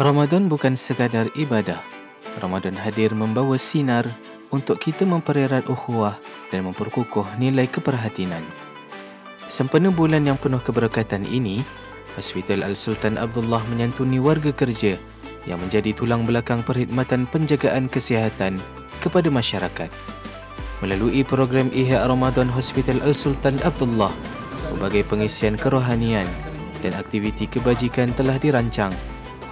Ramadan bukan sekadar ibadah. Ramadan hadir membawa sinar untuk kita mempererat ukhuwah dan memperkukuh nilai keperhatian. Sempena bulan yang penuh keberkatan ini, Hospital Al-Sultan Abdullah menyantuni warga kerja yang menjadi tulang belakang perkhidmatan penjagaan kesihatan kepada masyarakat. Melalui program Ihya Ramadan Hospital Al-Sultan Abdullah, pelbagai pengisian kerohanian dan aktiviti kebajikan telah dirancang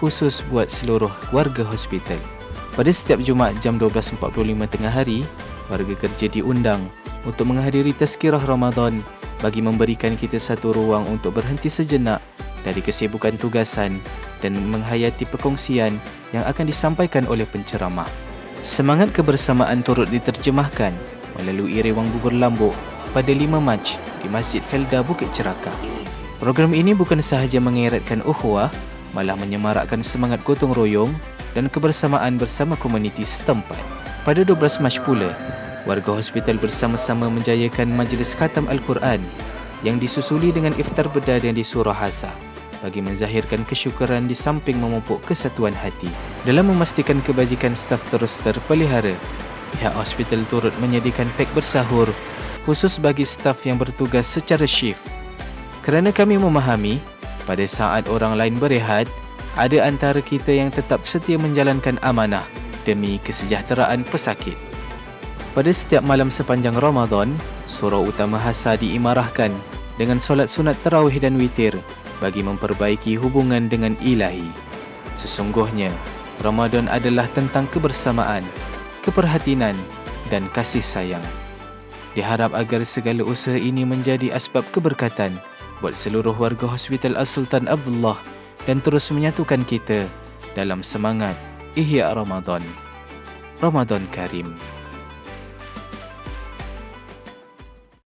khusus buat seluruh warga hospital. Pada setiap Jumaat jam 12.45 tengah hari, warga kerja diundang untuk menghadiri tazkirah Ramadan bagi memberikan kita satu ruang untuk berhenti sejenak dari kesibukan tugasan dan menghayati perkongsian yang akan disampaikan oleh penceramah. Semangat kebersamaan turut diterjemahkan melalui rewang bubur lambuk pada 5 Mac di Masjid Felda Bukit Cerakah. Program ini bukan sahaja mengeratkan ukhuwah, malah menyemarakkan semangat gotong royong dan kebersamaan bersama komuniti setempat. Pada 12 Mac pula, warga hospital bersama-sama menjayakan majlis khatam Al-Quran yang disusuli dengan iftar bedar yang di Surah Hasa bagi menzahirkan kesyukuran di samping memupuk kesatuan hati. Dalam memastikan kebajikan staf terus terpelihara, pihak hospital turut menyediakan pek bersahur khusus bagi staf yang bertugas secara shift. Kerana kami memahami, pada saat orang lain berehat, ada antara kita yang tetap setia menjalankan amanah demi kesejahteraan pesakit. Pada setiap malam sepanjang Ramadan, surau utama Hasa diimarahkan dengan solat sunat tarawih dan witir bagi memperbaiki hubungan dengan Ilahi. Sesungguhnya, Ramadan adalah tentang kebersamaan, keperhatian dan kasih sayang. Diharap agar segala usaha ini menjadi asbab keberkatan buat seluruh warga Hospital Al-Sultan Abdullah dan terus menyatukan kita dalam semangat Ihya Ramadan. Ramadan Karim.